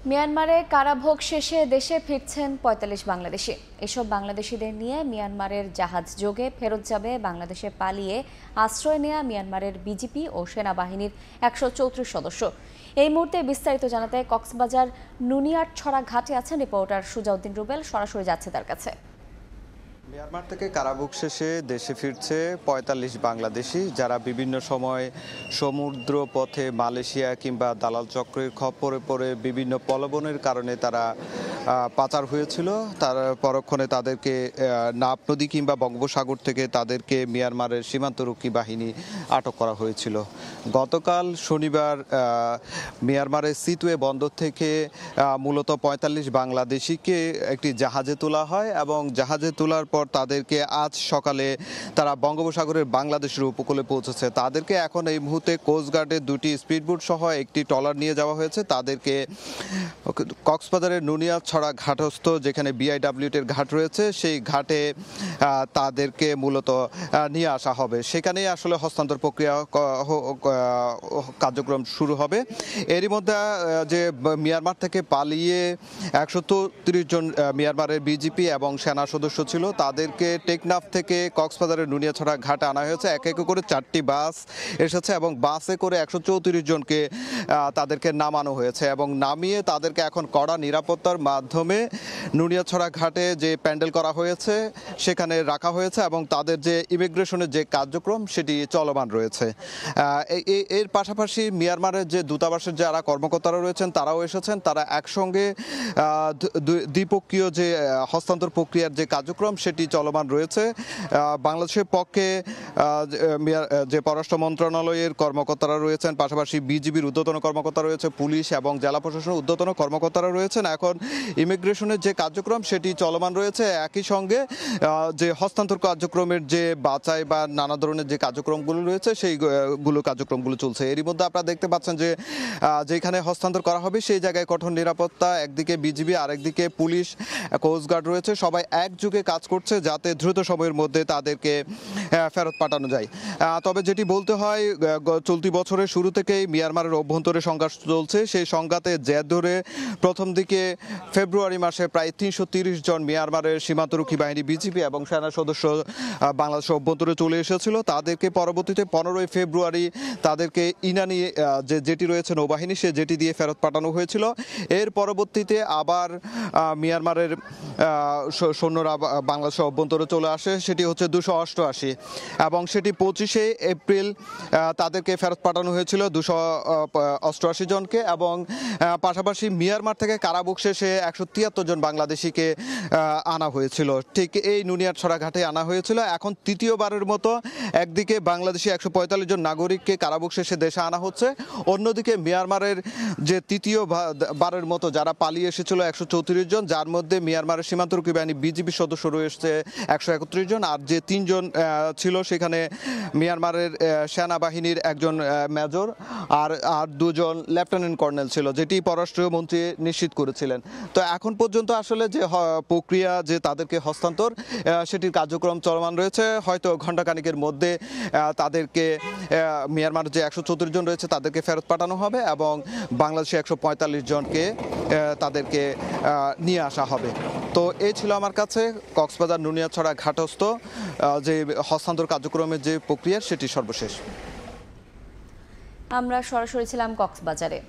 মিয়ানমারে কারাভোগ শেষে দেশে ফিরছেন ৪৫ বাংলাদেশি। এসব বাংলাদেশিদের নিয়ে মিয়ানমারের জাহাজ যোগে ফেরত যাবে বাংলাদেশে পালিয়ে আশ্রয় নেয়া মিয়ানমারের বিজিপি ও সেনাবাহিনীর ১৩৪ সদস্য। এই মুহূর্তে বিস্তারিত জানাতে কক্সবাজার নুনিয়ারছড়া ঘাটে আছেন রিপোর্টার সুজাউদ্দিন রুবেল। সরাসরি যাচ্ছে তার কাছে। মিয়ানমার থেকে কারাভোগ শেষে দেশে ফিরছে ৪৫ বাংলাদেশি, যারা বিভিন্ন সময় সমুদ্র পথে মালয়েশিয়া কিংবা দালাল চক্রের খপ্পরে পড়ে বিভিন্ন প্রলোভনের কারণে তারা পাচার হয়েছিল। তার পরক্ষণে তাদেরকে নাফ নদী কিংবা বঙ্গোপসাগর থেকে তাদেরকে মিয়ানমারের সীমান্তরক্ষী বাহিনী আটক করা হয়েছিল। গতকাল শনিবার মিয়ানমারের সিতুয়ে বন্দর থেকে মূলত ৪৫ বাংলাদেশিকে একটি জাহাজে তোলা হয় এবং জাহাজে তোলার পর তাদেরকে আজ সকালে তারা বঙ্গোপসাগরের বাংলাদেশের উপকূলে পৌঁছেছে। তাদেরকে এখন এই মুহূর্তে কোস্টগার্ডের দুটি স্পিডবোট সহ একটি ট্রলার নিয়ে যাওয়া হয়েছে। তাদেরকে কক্সবাজারের নুনিয়ারছড়া ঘাটস্থ যেখানে বিআইডব্লিউটির ঘাট রয়েছে সেই ঘাটে তাদেরকে মূলত নিয়ে আসা হবে। সেখানেই আসলে হস্তান্তর প্রক্রিয়া কার্যক্রম শুরু হবে। এরই মধ্যে যে মিয়ানমার থেকে পালিয়ে ১৩৪ জন মিয়ানমারের বিজিপি এবং সেনা সদস্য ছিল, তাদেরকে টেকনাফ থেকে কক্সবাজারের নুনিয়ারছড়া ঘাটে আনা হয়েছে। এক এক করে ৪টি বাস এসেছে এবং বাসে করে ১৩৪ জনকে তাদেরকে নামানো হয়েছে এবং নামিয়ে তাদেরকে এখন কড়া নিরাপত্তার মাধ্যমে নুনিয়ারছড়া ঘাটে যে প্যান্ডেল করা হয়েছে সেখানে রাখা হয়েছে এবং তাদের যে ইমিগ্রেশনের যে কার্যক্রম সেটি চলমান রয়েছে। এর পাশাপাশি মিয়ানমারের যে দূতাবাসের যারা কর্মকর্তারা রয়েছেন তারাও এসেছেন। তারা একসঙ্গে দ্বিপক্ষীয় যে হস্তান্তর প্রক্রিয়ার যে কার্যক্রম সেটি চলমান রয়েছে। বাংলাদেশের পক্ষে যে পররাষ্ট্র মন্ত্রণালয়ের কর্মকর্তারা রয়েছেন, পাশাপাশি বিজিবির ঊর্ধ্বতন কর্মকর্তা রয়েছে, পুলিশ এবং জেলা প্রশাসনের ঊর্ধ্বতন কর্মকর্তারা রয়েছেন। এখন ইমিগ্রেশনের যে কার্যক্রম সেটি চলমান রয়েছে। একই সঙ্গে যে হস্তান্তর কার্যক্রমের যে বাছাই বা নানা ধরনের যে কার্যক্রমগুলো রয়েছে সেই কার্যক্রমগুলো চলছে। এরই মধ্যে আপনারা দেখতে পাচ্ছেন যে যেখানে হস্তান্তর করা হবে সেই জায়গায় কঠোর নিরাপত্তা, একদিকে বিজিবি আরেকদিকে পুলিশ, কোস্টগার্ড রয়েছে, সবাই একযোগে কাজ করছে যাতে দ্রুত সময়ের মধ্যে তাদেরকে ফেরত পাঠানো যায়। তবে যেটি বলতে হয়, চলতি বছরের শুরু থেকেই মিয়ানমারের অভ্যন্তরে সংঘাত চলছে। সেই সংঘাতে জের ধরে প্রথম দিকে ফেব্রুয়ারি মাসে প্রায় ৩৩০ জন মিয়ানমারের সীমান্তরক্ষী বাহিনী বিজিবি এবং সেনা সদস্য বাংলাদেশের অভ্যন্তরে চলে এসেছিল। তাদেরকে পরবর্তীতে ১৫ই ফেব্রুয়ারি তাদেরকে ইনানি যেটি রয়েছে নৌবাহিনী সে যেটি দিয়ে ফেরত পাঠানো হয়েছিল। এর পরবর্তীতে আবার মিয়ানমারের সৈন্যরা বাংলাদেশের অভ্যন্তরে চলে আসে, সেটি হচ্ছে ২৮৮ এবং সেটি ২৫শে এপ্রিল তাদেরকে ফেরত পাঠানো হয়েছিল ২৮৮ জনকে এবং পাশাপাশি মিয়ানমার থেকে কারাভোগ শেষে ১৭৩ জন বাংলাদেশিকে আনা হয়েছিল। ঠিক এই নুনিয়ারছড়া ঘাটে আনা হয়েছিল। এখন তৃতীয়বারের মতো একদিকে বাংলাদেশি ১৪৫ জন নাগরিককে কারাভোগ শেষে দেশে আনা হচ্ছে, অন্যদিকে মিয়ানমারের যে তৃতীয়বারের মতো যারা পালিয়ে এসেছিল ১৩৪ জন, যার মধ্যে মিয়ানমারের সীমান্তরক্ষী বাহিনী বিজিবি সদস্য রয়েছে ১৩১ জন, আর যে ৩ জন ছিল সেখানে মিয়ানমারের সেনাবাহিনীর একজন মেজর আর ২ জন লেফটেন্যান্ট কর্নেল ছিল, যেটি পররাষ্ট্রমন্ত্রী নিশ্চিত করেছিলেন। তো এখন পর্যন্ত আসলে যে প্রক্রিয়া যে তাদেরকে হস্তান্তর সেটির কার্যক্রম চলমান রয়েছে। হয়তো ঘণ্টাখানেকের মধ্যে তাদেরকে মিয়ানমার যে ১৩৪ জন রয়েছে তাদেরকে ফেরত পাঠানো হবে এবং বাংলাদেশে ১৪৫ জনকে তাদেরকে নিয়ে আসা হবে। তো এই ছিল আমার কাছে কক্সবাজার নুনিয়ারছড়া ঘাটস্থ যে হস্তান্তর কার্যক্রমের যে প্রক্রিয়া সেটি সর্বশেষ। আমরা সরাসরি ছিলাম কক্সবাজারে।